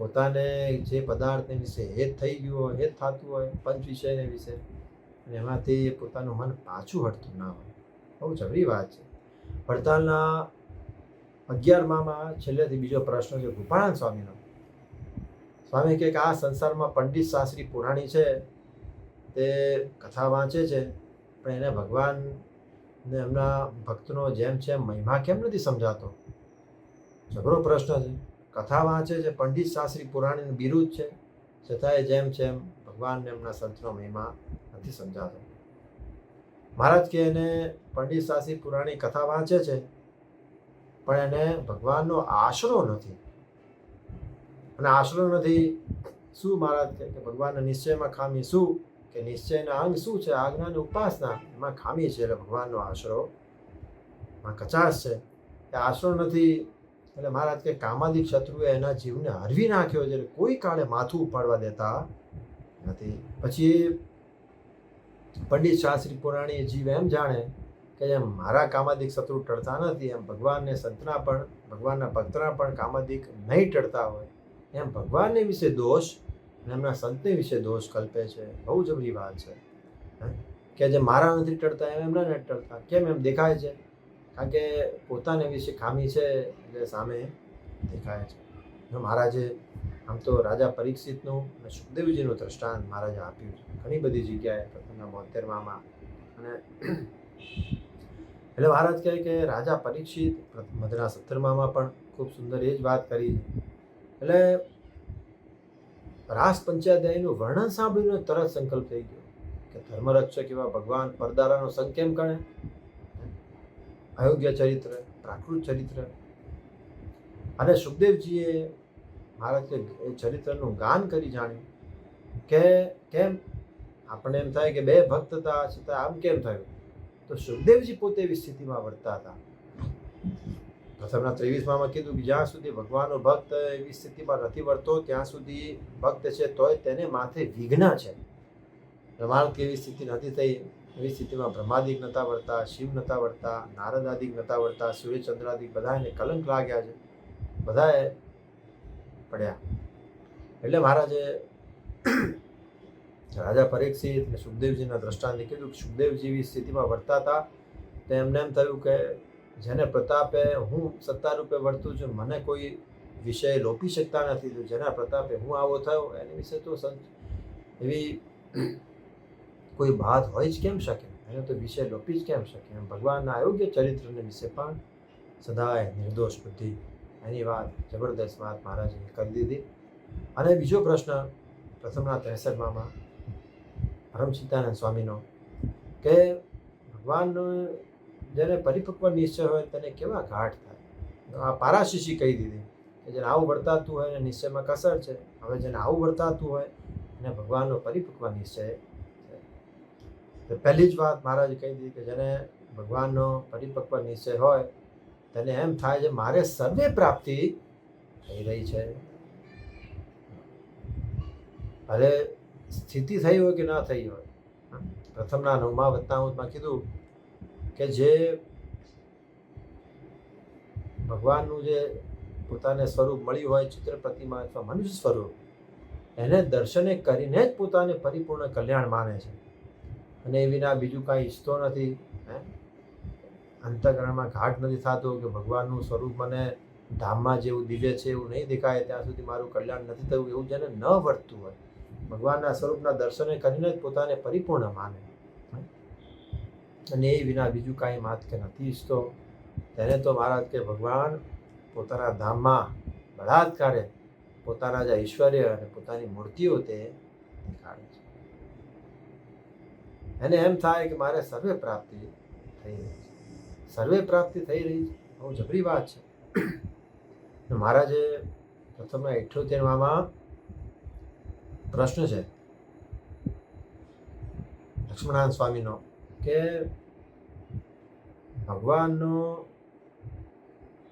પોતાને જે પદાર્થને વિશે હેત થઈ ગયું હોય, હેત થતું હોય પંચ વિષયને વિશે, અને એમાંથી પોતાનું મન પાછું હટતું ના હોય. બહુ જબરી વાત છે. વડતાલના 11માં છેલ્લેથી બીજો પ્રશ્ન છે ગોપાળાનંદ સ્વામીનો. સ્વામી કહે કે આ સંસારમાં પંડિત શાસ્ત્રી પુરાણી છે, તે કથા વાંચે છે, પણ એને ભગવાન ને એમના ભક્તનો જેમ છે મહિમા કેમ નથી સમજાતો? જબરો પ્રશ્ન છે. કથા વાંચે છે, પંડિત શાસ્ત્રી પુરાણીનું બિરુદ છે, છતાંય જેમ છે એમ ભગવાનને એમના સંતનો મહિમા નથી સમજાતો. મહારાજ કે એને પંડિત શાસ્ત્રી પુરાણી કથા વાંચે છે, પણ એને ભગવાનનો આશરો નથી. અને આશરો નથી શું? મહારાજ કહે કે ભગવાનના નિશ્ચયમાં ખામી શું? કે નિશ્ચયના અંગ શું છે? આજ્ઞા અને ઉપાસના, એમાં ખામી છે. એટલે ભગવાનનો આશરો માં કચાશ છે. એ આશરો નથી. એટલે મહારાજ કે કામાદિક શત્રુએ એના જીવને હરવી નાખ્યો છે, એટલે કોઈ કાળે માથું ઉપાડવા દેતા નથી. પછી પંડિત શાસ્ત્રી પુરાણી જીવ એમ જાણે કે જેમ મારા કામાદિક શત્રુ ટળતા નથી, એમ ભગવાનને સંતના પણ, ભગવાનના ભક્તના પણ કામાદિક નહીં ટળતા હોય, એમ ભગવાનને વિશે દોષ અને એમના સંતને વિશે દોષ કલ્પે છે. બહુ જબરી વાત છે કે જે મારા નથી ટળતા એમ એમના નથી ટળતા. કેમ એમ દેખાય છે? કારણ કે પોતાને વિશે ખામી છે એટલે સામે દેખાય છે. મહારાજે આમ તો રાજા પરીક્ષિતનું અને સુખદેવજીનું દ્રષ્ટાંત મહારાજે આપ્યું છે ઘણી બધી જગ્યાએ, પ્રથમના 72માં. અને એટલે મહારાજ કહે કે રાજા પરીક્ષિત મધના 17માં પણ ખૂબ સુંદર એ જ વાત કરી છે. એટલે રાસ પંચાધ્યાયનું વર્ણન સાંભળીને તરત સંકલ્પ થઈ ગયો કે ધર્મરક્ષક એવા ભગવાન પરદારાનો સંગ કેમ કરે? અયોગ્ય ચરિત્ર, પ્રાકૃત ચરિત્ર. અને સુખદેવજીએ મહારાજ કે એ ચરિત્રનું ગાન કરી જાણ્યું કે કેમ આપણને એમ થાય કે બે ભક્ત હતા છતાં આમ કેમ થયું? તો સુખદેવજી પોતે એવી સ્થિતિમાં વર્તા હતા. પ્રથમના 23માં કીધું કે જ્યાં સુધી ભગવાનનો ભક્ત એવી સ્થિતિમાં નથી વર્તો ત્યાં સુધી ભક્ત છે તોય તેને માથે વિઘ્ન છે. મહારાજ કે એવી સ્થિતિ નથી થઈ. એવી સ્થિતિમાં બ્રહ્માદિક નતા વર્તા, શિવ નતા વર્તા, નારદાદિક નતા વર્તા, સૂર્યચંદ્રાદિક બધાને કલંક લાગ્યા છે, બધાએ પડ્યા. એટલે મહારાજે રાજા પરીક્ષિત અને સુખદેવજીના દ્રષ્ટાંતે કીધું કે સુખદેવજી એવી સ્થિતિમાં વર્તા હતા તો એમને એમ થયું કે જેને પ્રતાપે હું સત્તા રૂપે વર્તું છું, મને કોઈ વિષય લોપી શકતા નથી, તો જેના પ્રતાપે હું આવો થયો એની વિશે તો એવી કોઈ બાદ હોય જ કેમ શકે? એને તો વિષય લોપી જ કેમ શકે? એમ ભગવાનના અયોગ્ય ચરિત્રને વિશે પણ સદાય નિર્દોષ બુદ્ધિ, એની વાત જબરદસ્ત વાત મહારાજે કરી દીધી. અને બીજો પ્રશ્ન પ્રથમના 63માં પરમચિત્તાનંદ સ્વામીનો કે ભગવાનનો જેને પરિપક્વ નિશ્ચય હોય તેને કેવા ઘાટ થાય? આ પારાશીશી કહી દીધી કે જેને આવું વર્તાતું હોય એને નિશ્ચયમાં કસર છે. હવે જેને આવું વર્તાતું હોય એને ભગવાનનો પરિપક્વ નિશ્ચય છે. પહેલી જ વાત મહારાજે કહી દીધી કે જેને ભગવાનનો પરિપક્વ નિશ્ચય હોય તેને એમ થાય છે મારે સર્વે પ્રાપ્તિ થઈ રહી છે. ભલે સ્થિતિ થઈ હોય કે ના થઈ હોય. પ્રથમના 9માં કીધું કે જે ભગવાનનું જે પોતાને સ્વરૂપ મળ્યું હોય, ચિત્ર પ્રતિમા અથવા મનુષ્ય સ્વરૂપ, એને દર્શને કરીને જ પોતાને પરિપૂર્ણ કલ્યાણ માને છે અને એ વિના બીજું કાંઈ ઈચ્છતો નથી. અંતઃકરણમાં ઘાટ નથી થતો કે ભગવાનનું સ્વરૂપ મને ધામમાં જેવું દિવ્ય છે એવું નહીં દેખાય ત્યાં સુધી મારું કલ્યાણ નથી થયું, એવું જેને ન વર્તતું હોય, ભગવાનના સ્વરૂપના દર્શને કરીને જ પોતાને પરિપૂર્ણ માને અને એ વિના બીજું કાંઈ માત કે નથી ઈચ્છતો, તેને તો મહારાજ કે ભગવાન પોતાના ધામમાં બળાત્કારે પોતાના જે ઐશ્વર્ય અને પોતાની મૂર્તિઓ તે દેખાડે છે. એને એમ થાય કે મારે સર્વે પ્રાપ્તિ થઈ રહી છે, સર્વે પ્રાપ્તિ થઈ રહી છે. બહુ જબરી વાત છે. મહારાજે પ્રથમના 78માં પ્રશ્ન છે લક્ષ્મણાનંદ સ્વામીનો કે ભગવાનનો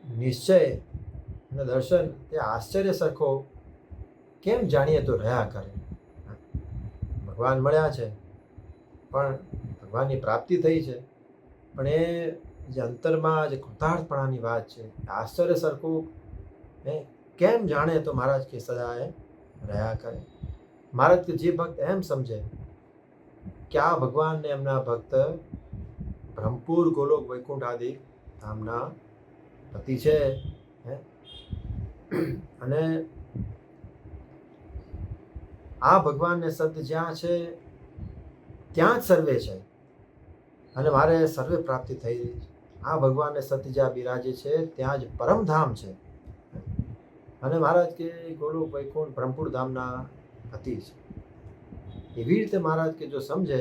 નિશ્ચય અને દર્શન તે આશ્ચર્ય સરખો કેમ જાણીએ તો રહ્યા કરે? ભગવાન મળ્યા છે, પણ ભગવાનની પ્રાપ્તિ થઈ છે, પણ એ જે અંતરમાં જે કૃતાર્થપણાની વાત છે, આશ્ચર્ય સરખું કેમ જાણે તો મહારાજ કે સદાએ રહ્યા કરે. મહારાજ કે જે ભક્ત એમ સમજે કે આ ભગવાનને એમના ભક્ત બ્રહ્મપુર ગોલોક વૈકુંઠ આદિ ધામના પતિ છે, અને આ ભગવાનને સંત જ્યાં છે ત્યાં જ સર્વે છે, અને મારે સર્વે પ્રાપ્તિ થઈ રહી છે. આ ભગવાનને સંત જ્યાં બિરાજે છે ત્યાં જ પરમધામ છે, અને મહારાજ કે ગોલોક વૈકુંઠ બ્રહ્મપુર ધામના પતિ છે. એવી રીતે મહારાજ કે જો સમજે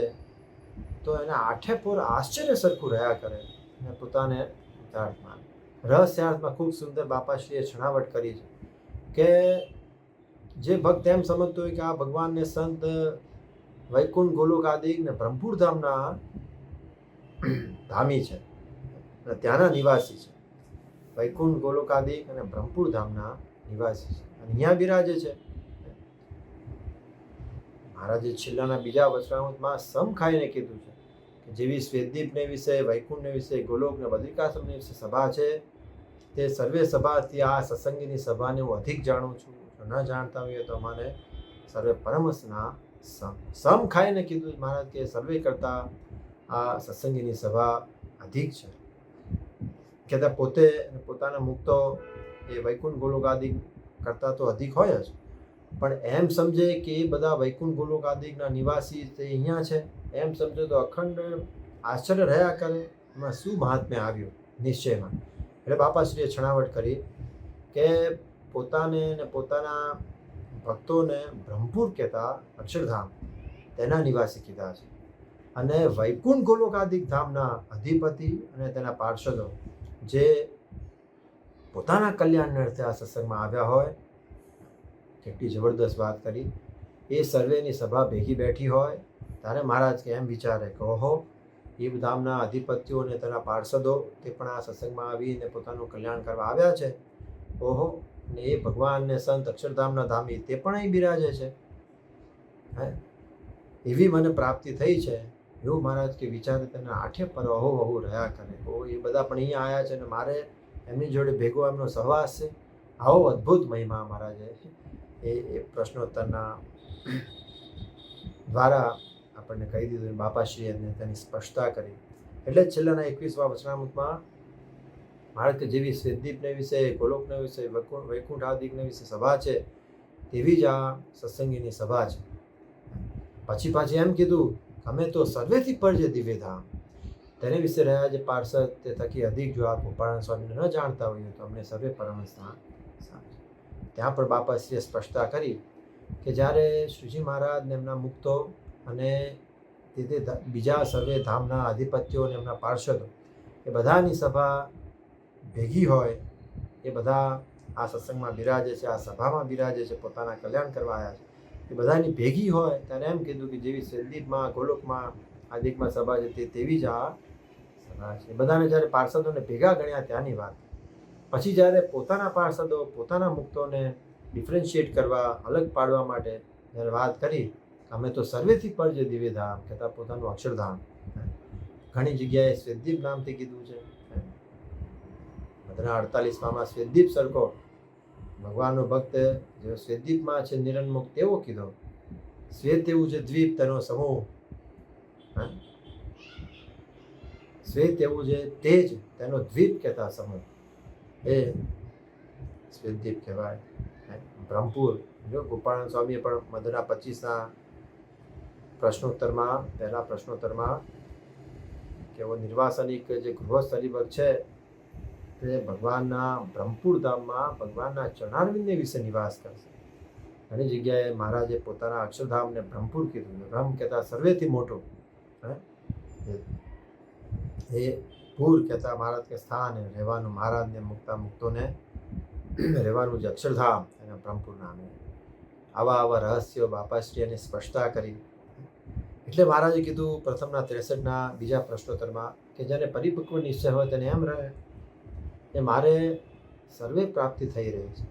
તો એને આઠે પોર આશ્ચર્ય સરખું રહ્યા કરે અને પોતાને યથાર્થ માને. રહસ્યાર્થમાં ખૂબ સુંદર બાપાશ્રીએ છણાવટ કરી છે કે જે ભક્ત એમ સમજતો હોય કે આ ભગવાનને સંત વૈકુંઠ ગોલોક આદિ ને બ્રહ્મપુર ધામના ધામી છે અને ત્યાંના નિવાસી છે. વૈકુંઠ ગોલોક આદિ અને બ્રહ્મપુર ધામના નિવાસી છે અને અહીંયા બિરાજે છે. મહારાજે છેલ્લાના બીજા વચનામૃતમાં સમ ખાઈને કીધું છે કે જેવી શ્વેતદીપને વિશે, વૈકુંઠને વિશે, ગોલોક ને બદ્રિકાશ્રમને વિશે સભા છે, તે સર્વે સભાથી આ સત્સંગીની સભાને હું અધિક જાણું છું. જો ન જાણતા હોઈએ તો મને સર્વે પરમહંસના સમ ખાઈને કીધું મહારાજ કે સર્વે કરતા આ સત્સંગીની સભા અધિક છે. કહેતા પોતે પોતાના મુક્તો એ વૈકુંઠ ગોલોક આદિ કરતા તો અધિક હોય જ, પણ એમ સમજે કે એ બધા વૈકુંઠ ગોલોક આદિના નિવાસી તે અહીંયા છે એમ સમજે તો અખંડ આશ્ચર્ય રહ્યા કરે. એમાં શું મહાત્મ્ય આવ્યું નિશ્ચયમાં. એટલે બાપાશ્રીએ છણાવટ કરી કે પોતાને ને પોતાના ભક્તોને બ્રહ્મપુર કહેતા અક્ષરધામ તેના નિવાસી કીધા છે, અને વૈકુંઠ ગોલોક આદિ ધામના અધિપતિ અને તેના પાર્ષદો જે પોતાના કલ્યાણને અર્થે આ સત્સંગમાં આવ્યા હોય, કેટલી જબરદસ્ત વાત કરી. એ સર્વેની સભા ભેગી બેઠી હોય ત્યારે મહારાજ કે એમ વિચારે કે ઓહો, એ ધામના અધિપતિઓ અને તેના પાર્ષદો તે પણ આ સત્સંગમાં આવીને પોતાનું કલ્યાણ કરવા આવ્યા છે. ઓહો, ને એ ભગવાનને સંત અક્ષરધામના ધામી તે પણ અહીં બિરાજે છે. એવી મને પ્રાપ્તિ થઈ છે એવું મહારાજ કે વિચારે તેને આઠે પર અહો અહો રહ્યા કરે. ઓ, એ બધા પણ અહીંયા આવ્યા છે અને મારે એમની જોડે ભેગો એમનો સહવાસ છે. આવો અદ્ભુત મહિમા મહારાજે એ પ્રશ્નોત્તરના દ્વારા આપણને કહી દીધું. બાપાશ્રીએ તેની સ્પષ્ટતા કરી. એટલે જ છેલ્લાના 21મા વચનામૃતમાં મહારાજ કે જેવી શ્વેતદીપને વિશે, ગોલોકને વિશે, વૈકુંઠ આદિકને વિશે સભા છે તેવી જ આ સત્સંગીની સભા છે. પછી પાછી એમ કીધું અમે તો સર્વેથી પર જે દિવ્ય ધામ તેને વિશે રહ્યા જે પાર્ષદ તે થકી અધિક જો આ ગોપાળાનંદ સ્વામીને ન જાણતા હોઈએ તો અમને સર્વે પરમહંસના ત્યાં પણ બાપાશ્રીએ સ્પષ્ટતા કરી કે જ્યારે શ્રીજી મહારાજ ને એમના મુક્તો અને તે બીજા સર્વે ધામના અધિપત્યો અને એમના પાર્ષદો એ બધાની સભા ભેગી હોય, એ બધા આ સત્સંગમાં બિરાજે છે, આ સભામાં બિરાજે છે, પોતાના કલ્યાણ કરવા આવ્યા છે, એ બધાની ભેગી હોય ત્યારે એમ કીધું કે જેવી શ્વેતદીપમાં, ગોલોકમાં, આદિકમાં સભા છે તેવી જ આ સભા છે. બધાને જ્યારે પાર્ષદોને ભેગા ગણ્યા ત્યાંની વાત. પછી જ્યારે પોતાના પાર્ષદો, પોતાના મુક્તોને ડિફરન્શિએટ કરવા, અલગ પાડવા માટે જ્યારે વાત કરી, અમે તો સર્વેથી પર જે દિવ્ય ધામ કહેતા પોતાનું અક્ષરધામ ઘણી જગ્યાએ શ્વેતદીપ નામથી કીધું છે. 48માં શ્વેતદીપ સરખો ભગવાનનો ભક્ત જે શ્વેતદીપમાં છે નિરંજનમુક્ત તેવો કીધો. શ્વેત એવું છે દ્વીપ તેનો સમૂહ, શ્વેત એવું છે તેજ તેનો દ્વીપ કહેતા સમૂહ, એ શ્વેતદીપ કહેવાય. બ્રહ્મપુર જો ગોપાળાનંદ સ્વામીએ પણ મધના 25ના પ્રશ્નોત્તરમાં, પહેલા પ્રશ્નોત્તરમાં કેવો નિર્વાસનિક જે ગૃહસ્થ હરિભક્ત છે તે ભગવાનના બ્રહ્મપુર ધામમાં ભગવાનના ચરણારવિંદને વિશે નિવાસ કરશે. ઘણી જગ્યાએ મહારાજે પોતાના અક્ષરધામને બ્રહ્મપુર કીધું. બ્રહ્મ કહેતા સર્વેથી મોટું, એ પૂર કહેતા મહારાજ કે સ્થાન રહેવાનું, મહારાજને મુક્તોને રહેવાનું જે અક્ષરધામ એના બ્રહ્મપુર નામે. આવા રહસ્યો બાપાશ્રીએ સ્પષ્ટતા કરી. એટલે મહારાજે કીધું પ્રથમના 63ના બીજા પ્રશ્નોત્તરમાં કે જેને પરિપક્વ નિશ્ચય હોય તેને એમ રહે કે મારે સર્વે પ્રાપ્તિ થઈ રહી છે,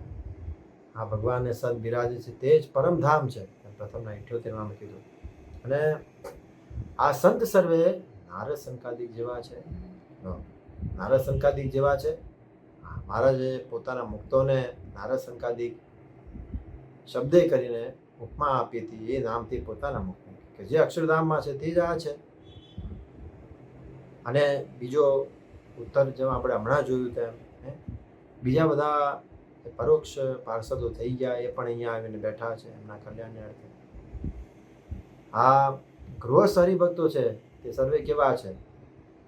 આ ભગવાનને સંત બિરાજે છે તે જ પરમધામ છે. પ્રથમના 78માં કીધું. અને આ સંત સર્વે નારદ સંકાદિક જેવા છે. નારદ સંકાદિક જેવા છે. મહારાજે પોતાના મુક્તોને નારદ સંકાદિક શબ્દે કરીને ઉપમા આપી હતી, એ નામથી પોતાના મુક્ત કે જે અક્ષરધામમાં છે તે જ આ છે. અને બીજો ઉત્તર જેમ આપણે હમણાં જોયું તેમ બીજા બધા પરોક્ષ પાર્ષદો થઈ ગયા, એ પણ અહીંયા આવીને બેઠા છે એમના કલ્યાણને અર્થે. આ ગૃહસ્થ હરિભક્તો છે તે સર્વે કેવા છે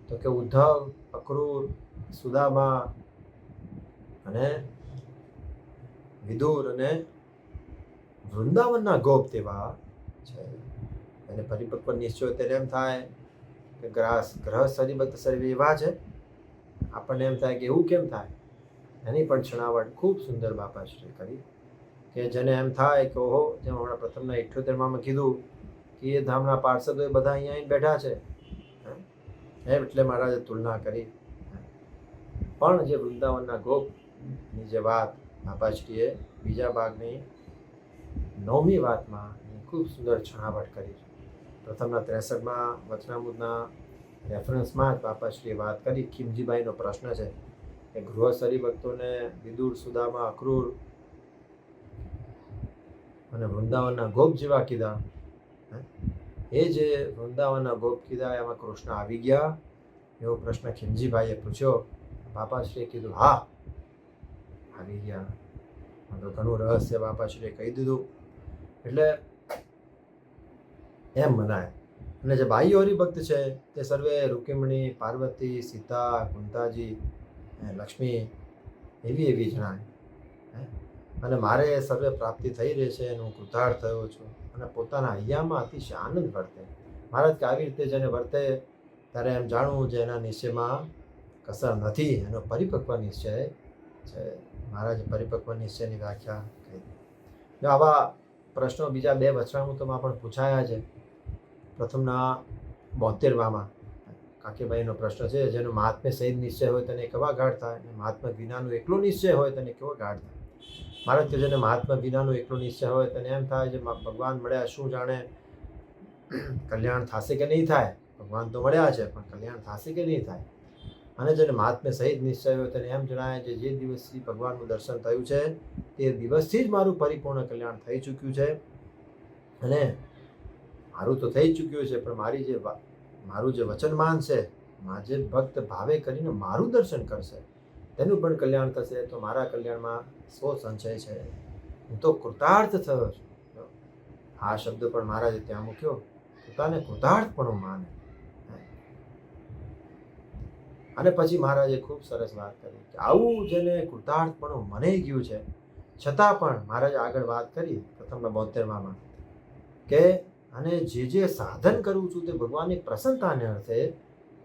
તો કે ઉદ્ધવ, અક્રૂર, સુદામા અને વિદુર અને વૃંદાવનના ગોપ તેવા છે. અને પરિપક્વ નિશ્ચય ત્યારે એમ થાય કે ગ્રહસ્થ હરિભક્ત સર્વે એવા છે. આપણને એમ થાય કે એવું કેમ થાય, એની પણ છણાવટ ખૂબ સુંદર બાપાશ્રી કરી કે જેને એમ થાય કે ઓહો, જેમ હમણાં પ્રથમના 78માં કીધું કે એ ધામના પાર્ષદો એ બધા અહીંયા આવીને બેઠા છે, એટલે મહારાજે તુલના કરી. પણ જે વૃંદાવનના ગોપની જે વાત બાપાશ્રીએ બીજા ભાગની 9મી વાતમાં ખૂબ સુંદર છણાવટ કરી છે. પ્રથમના 63માં વચનામૃતના રેફરન્સમાં જ બાપાશ્રીએ વાત કરી. ખીમજીભાઈનો પ્રશ્ન છે કે ગૃહસ્થ હરિભક્તોને વિદુર, સુદામા, અક્રૂર અને વૃંદાવનના ગોપ જેવા કીધા. એ જે વૃંદાવનના ગોપ કીધા એમાં કૃષ્ણ આવી ગયા એવો પ્રશ્ન ખીમજીભાઈએ પૂછ્યો. બાપાશ્રીએ કીધું હા આવી ગયા. તો ઘણું રહસ્ય બાપાશ્રીએ કહી દીધું. એટલે એમ મનાય. અને જે બાહ્ય હરિભક્ત છે તે સર્વે રૂકમિણી, પાર્વતી, સીતા, કુંતાજી, લક્ષ્મી એવી જણાય. અને મારે સર્વે પ્રાપ્તિ થઈ રહી છે અને હું કૃતાર્થ થયો છું અને પોતાના હૈયામાં અતિશય આનંદ વર્તે. મહારાજ કે આવી રીતે જેને વર્તે ત્યારે એમ જાણવું જે એના નિશ્ચયમાં કસર નથી, એનો પરિપક્વ નિશ્ચય છે. મહારાજે પરિપક્વ નિશ્ચયની વ્યાખ્યા કરી. જો આવા પ્રશ્નો બીજા 2 વચનામૃતોમાં પણ પૂછાયા છે. પ્રથમના 72માં કાકીભાઈનો પ્રશ્ન છે, જેનો મહાત્મ્ય સહિત નિશ્ચય હોય તેને કેવા ગાઢ થાય, અને મહાત્મ્ય વિનાનો એકલો નિશ્ચય હોય તેને કેવો ગાઢ થાય. મહારાજ કે જેને મહાત્મ્ય વિનાનો એકલો નિશ્ચય હોય તેને એમ થાય છે ભગવાન મળ્યા, શું જાણે કલ્યાણ થશે કે નહીં થાય. ભગવાન તો મળ્યા છે પણ કલ્યાણ થશે કે નહીં થાય. અને જેને મહાત્મ્ય સહિત નિશ્ચય હોય તેને એમ જણાય છે જે દિવસથી ભગવાનનું દર્શન થયું છે તે દિવસથી જ મારું પરિપૂર્ણ કલ્યાણ થઈ ચૂક્યું છે. અને મારું તો થઈ ચૂક્યું છે પણ મારું જે વચનમાન છે, જે ભક્ત ભાવે કરીને મારું દર્શન કરશે તેનું પણ કલ્યાણ થશે. તો મારા કલ્યાણમાં સો સંચય છે, હું તો કૃતાર્થ થયો છું. આ શબ્દ પણ મહારાજે ત્યાં મૂક્યો. પોતાને કૃતાર્થપણું માને. અને પછી મહારાજે ખૂબ સરસ વાત કરી કે આવું જેને કૃતાર્થપણું મનાઈ ગયું છે છતાં પણ મહારાજે આગળ વાત કરી પ્રથમના 72માં કે અને જે સાધન કરું છું તે ભગવાનની પ્રસન્નતાને અર્થે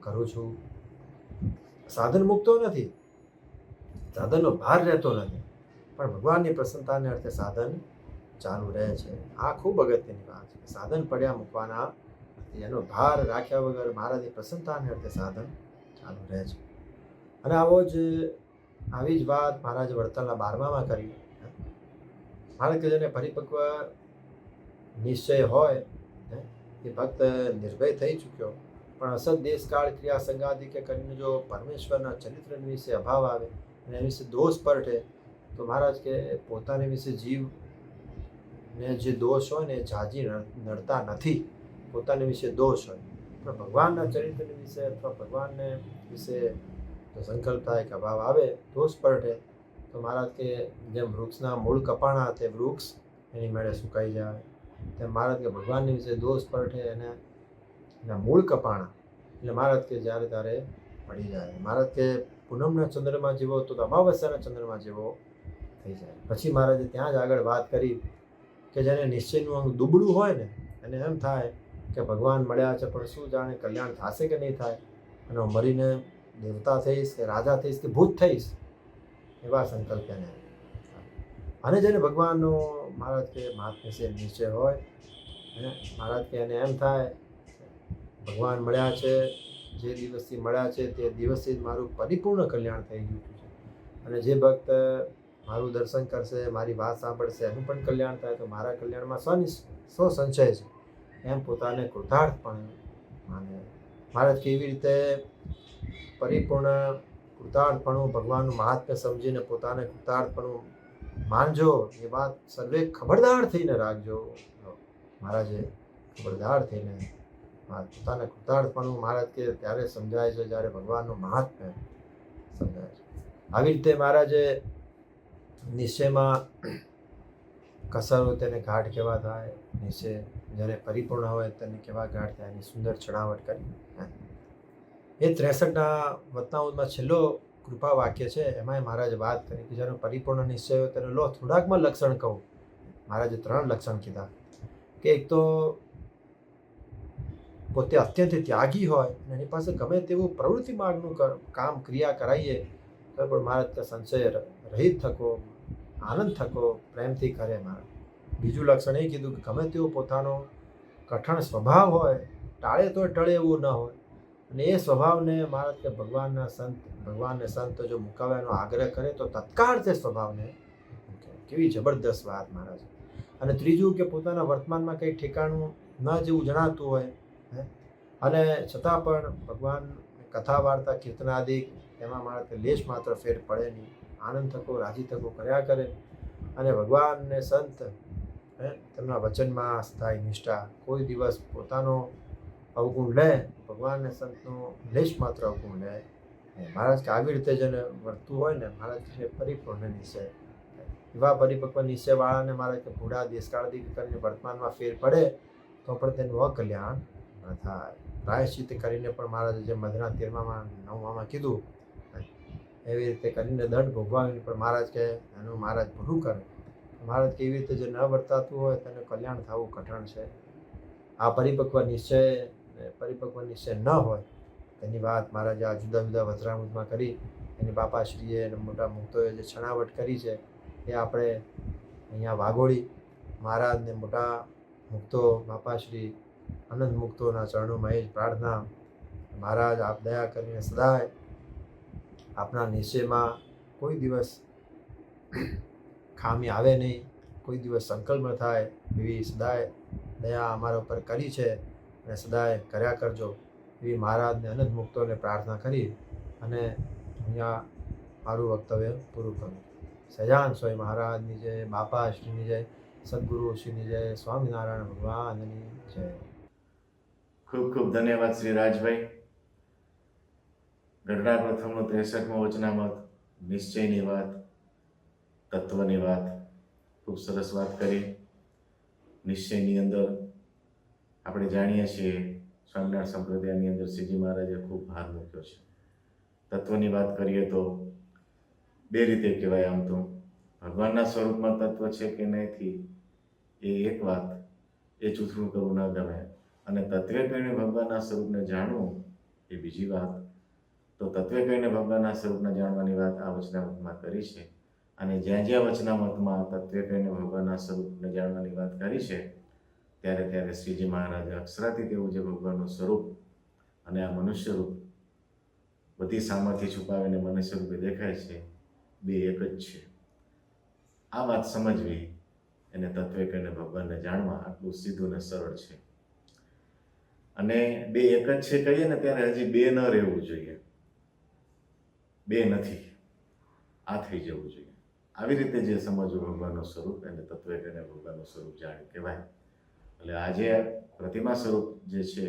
કરું છું. સાધન મૂકતો નથી, સાધનનો ભાર રહેતો નથી, પણ ભગવાનની પ્રસન્નતાને અર્થે સાધન ચાલુ રહે છે. આ ખૂબ અગત્યની વાત છે. સાધન પડ્યા મૂકવાના, એનો ભાર રાખ્યા વગર મહારાજની પ્રસન્નતાને અર્થે સાધન ચાલુ રહે છે. અને આવી જ વાત મહારાજે વડતાલના 12માં કરી. મહારાજ કે જેને પરિપક્વ નિશ્ચય હોય એ ભક્ત નિર્ભય થઈ ચૂક્યો, પણ અસત દેશકાળ ક્રિયા સંગાદિકે કરીને જો પરમેશ્વરના ચરિત્ર વિશે અભાવ આવે અને એના વિશે દોષ પરઠે તો મહારાજ કે પોતાને વિશે જીવને જે દોષ હોય ને એ જાજી નડતા નથી. પોતાને વિશે દોષ હોય પણ ભગવાનના ચરિત્ર વિશે અથવા ભગવાનને વિશે જો સંકલ્પ થાય કે અભાવ આવે, દોષ પરઠે તો મહારાજ કે જેમ વૃક્ષના મૂળ કપાણા તે વૃક્ષ એની મેળે સુકાઈ જાય, તેમ મહારાજ કે ભગવાનની વિશે દોષ પરઠે એને એના મૂળ કપાણા એટલે મહારાજ કે જ્યારે ત્યારે પડી જાય. મહારાજ કે પૂનમના ચંદ્રમાં જેવો તો અમાવસ્યાના ચંદ્રમાં જેવો થઈ જાય. પછી મહારાજે ત્યાં જ આગળ વાત કરી કે જેને નિશ્ચયનું અંગ દુબળું હોય ને એને એમ થાય કે ભગવાન મળ્યા છે પણ શું જાણે કલ્યાણ થશે કે નહીં થાય, અને મરીને દેવતા થઈશ કે રાજા થઈશ કે ભૂત થઈશ એવા સંકલ્પ એને. અને જેને ભગવાનનો મહારાજ કે મહાત્મ્ય છે નિશ્ચય હોય, મહારાજ કે એને એમ થાય ભગવાન મળ્યા છે, જે દિવસથી મળ્યા છે તે દિવસથી જ મારું પરિપૂર્ણ કલ્યાણ થઈ ગયું છે. અને જે ભક્ત મારું દર્શન કરશે, મારી વાત સાંભળશે, એનું પણ કલ્યાણ થાય તો મારા કલ્યાણમાં સો સંચય છે એમ પોતાને કૃતાર્થ પણ માને. મહારાજ કેવી રીતે પરિપૂર્ણ કૃતાર્થપણું ભગવાનનું મહાત્મ્ય સમજીને પોતાને કૃતાર્થપણું માનજો. એ વાત સર્વે ખબરદાર થઈને રાખજો. મહારાજે ખબરદાર થઈને પોતાને કૃતાર્થપણું મહારાજ કે ત્યારે સમજાય છે જ્યારે ભગવાનનું મહાત્મ્ય સમજાય છે. આવી રીતે મહારાજે નિશ્ચયમાં કસર હોય તેને ગાઢ કેવા થાય, નિશ્ચય જ્યારે પરિપૂર્ણ હોય તેને કેવા ગાઢ થાય, એની સુંદર ચડાવટ કરી. એ 63ના વતનાઓમાં છેલ્લો કૃપા વાક્ય છે. એમાંય મહારાજે વાત કરી કે જ્યારે પરિપૂર્ણ નિશ્ચય હોય તેને લો થોડાકમાં લક્ષણ કહું. મહારાજે 3 લક્ષણ કીધા કે એક તો પોતે અત્યંત ત્યાગી હોય અને એની પાસે ગમે તેવું પ્રવૃત્તિ માર્ગનું કામ ક્રિયા કરાવીએ તો પણ મહારાજ કે સંશય રહિત થકો, આનંદ થકો, પ્રેમથી કરે મહારાજ. બીજું લક્ષણ એ કીધું કે ગમે તેવો પોતાનો કઠણ સ્વભાવ હોય, ટાળે તો ટળે એવું ન હોય, અને એ સ્વભાવને મહારાજ કે ભગવાનને સંત જો મુકાવવાનો આગ્રહ કરે તો તત્કાળ તે સ્વભાવને મૂકે. કેવી જબરદસ્ત વાત મહારાજ. અને ત્રીજું કે પોતાના વર્તમાનમાં કંઈ ઠેકાણું ન જેવું જણાતું હોય અને છતાં પણ ભગવાન કથા વાર્તા કીર્તનાદિક એમાં મહારાજ કે લેશ માત્ર ફેર પડે નહીં, આનંદ થકો રાજી થકો કર્યા કરે અને ભગવાન ને સંત તેમના વચનમાં સ્થાયી નિષ્ઠા, કોઈ દિવસ પોતાનો અવગુણ લે, ભગવાન ને સંતનો લેશ માત્ર અવગુણ લે. મહારાજ કે આવી રીતે જેને વર્તવું હોય ને મહારાજ કે પરિપૂર્ણ નિશ્ચય, એવા પરિપક્વ નિશ્ચય વાળાને મહારાજ કે ભૂડા દેશકાળથી કરીને વર્તમાનમાં ફેર પડે તો પણ તેનું અકલ્યાણ ન થાય. પ્રાયશ્ચિત કરીને પણ મહારાજે જે મધના 13માં કીધું એવી રીતે કરીને દંડ ભોગવાવીને પણ મહારાજ કે એનું મહારાજ ભૂલું કરે. મહારાજ કે એવી રીતે જે ન વર્તાતું હોય તેનું કલ્યાણ થવું કઠણ છે. આ પરિપક્વ નિશ્ચય ન હોય તેની વાત મહારાજે આ જુદા જુદા વચરામૃતમાં કરી. એની બાપાશ્રીએ અને મોટા મુક્તોએ જે છણાવટ કરી છે એ આપણે અહીંયા વાઘોળી મહારાજને મોટા મુક્તો બાપાશ્રી આનંદ મુક્તોના ચરણોમાં એ જ પ્રાર્થના, મહારાજ આપ દયા કરીને સદાય આપના નિશ્ચયમાં કોઈ દિવસ ખામી આવે નહીં, કોઈ દિવસ સંકલ્પ ન થાય એવી સદાય દયા અમારા ઉપર કરી છે અને સદાય કર્યા કરજો એવી મહારાજને અનંત મુક્તોને પ્રાર્થના કરી અને અહીંયા મારું વક્તવ્ય પૂરું કરું. સહજાન સ્વામી મહારાજની જય, બાપાશ્રીની જય, સદગુરુશ્રીની જય, સ્વામિનારાયણ ભગવાનની જય. ખૂબ ખૂબ ધન્યવાદ શ્રી રાજભાઈ. ગઢડા પ્રથમનો 63મો વચનામૃત, નિશ્ચયની વાત, તત્વની વાત, ખૂબ સરસ વાત કરી. નિશ્ચયની અંદર આપણે જાણીએ છીએ સ્વામિનારાયણ સંપ્રદાયની અંદર શ્રીજી મહારાજે ખૂબ ભાર મૂક્યો છે. તત્વની વાત કરીએ તો બે રીતે કહેવાય. આમ તો ભગવાનના સ્વરૂપમાં તત્વ છે કે નથી એ એક વાત, એ ચૂથવું કરવું ન ગમે, અને તત્વે કહીને ભગવાનના સ્વરૂપને જાણવું એ બીજી વાત. તો તત્વે કહીને ભગવાનના સ્વરૂપને જાણવાની વાત આ વચનામૃતમાં કરી છે. અને જ્યાં જ્યાં વચનામૃતમાં તત્વે કહીને ભગવાનના સ્વરૂપને જાણવાની વાત કરી છે ત્યારે ત્યારે શ્રીજી મહારાજે અક્ષરાતીત એવું જે ભગવાનનું સ્વરૂપ અને આ મનુષ્ય રૂપ બધી સામર્થ્ય છુપાવીને મનુષ્ય રૂપે દેખાય છે, બે એક જ છે. આ વાત સમજવી એને તત્વે કહીને ભગવાનને જાણવા આટલું સીધું ને સરળ છે. અને બે એક જ છે કહીએ ને ત્યારે હજી બે ન રહેવું જોઈએ, બે નથી આ થઈ જવું જોઈએ. આવી રીતે જે સમજવું ભગવાનનું સ્વરૂપ એને તત્વે કહીને ભગવાનનું સ્વરૂપ જાણે કહેવાય. એટલે આજે પ્રતિમા સ્વરૂપ જે છે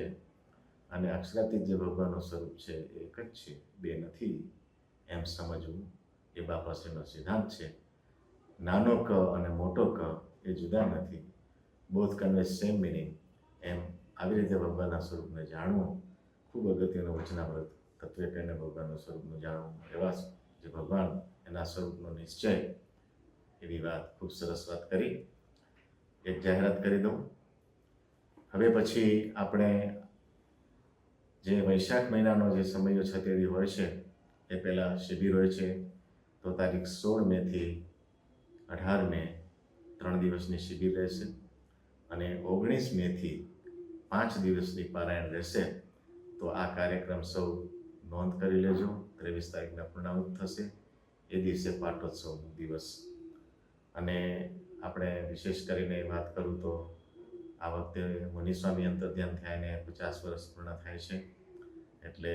અને અક્ષરાતીત જે ભગવાનનું સ્વરૂપ છે એ એક જ છે, બે નથી એમ સમજવું એ બાપાશ્રીનો સિદ્ધાંત છે. નાનો ક અને મોટો ક એ જુદા નથી, બોથ કન્વે સેમ મિનિંગ. એમ આવી રીતે ભગવાનના સ્વરૂપને જાણવું ખૂબ અગત્યનું વચનામૃત. તત્વે કહીને ભગવાનનું સ્વરૂપનું જાણવું, એવા જે ભગવાન એના સ્વરૂપનો નિશ્ચય, એવી વાત ખૂબ સરસ વાત કરી. એક જાહેરાત કરી દઉં. હવે પછી આપણે જે વૈશાખ મહિનાનો જે સમયો 76 હોય છે એ પહેલાં શિબિર હોય છે. તો તારીખ 16 મેથી 18 મે 3 દિવસની શિબિર રહેશે અને 19 મેથી 5 દિવસની પારાયણ રહેશે. તો આ કાર્યક્રમ સૌ નોંધ કરી લેજો. 23 તારીખના પૂર્ણાહુત થશે એ દિવસે પાટોત્સવનો દિવસ. અને આપણે વિશેષ કરીને વાત કરું તો આ વખતે મુનિસ્વામી અંતર્ધ્યાન થયાને 50 વર્ષ પૂર્ણ થાય છે. એટલે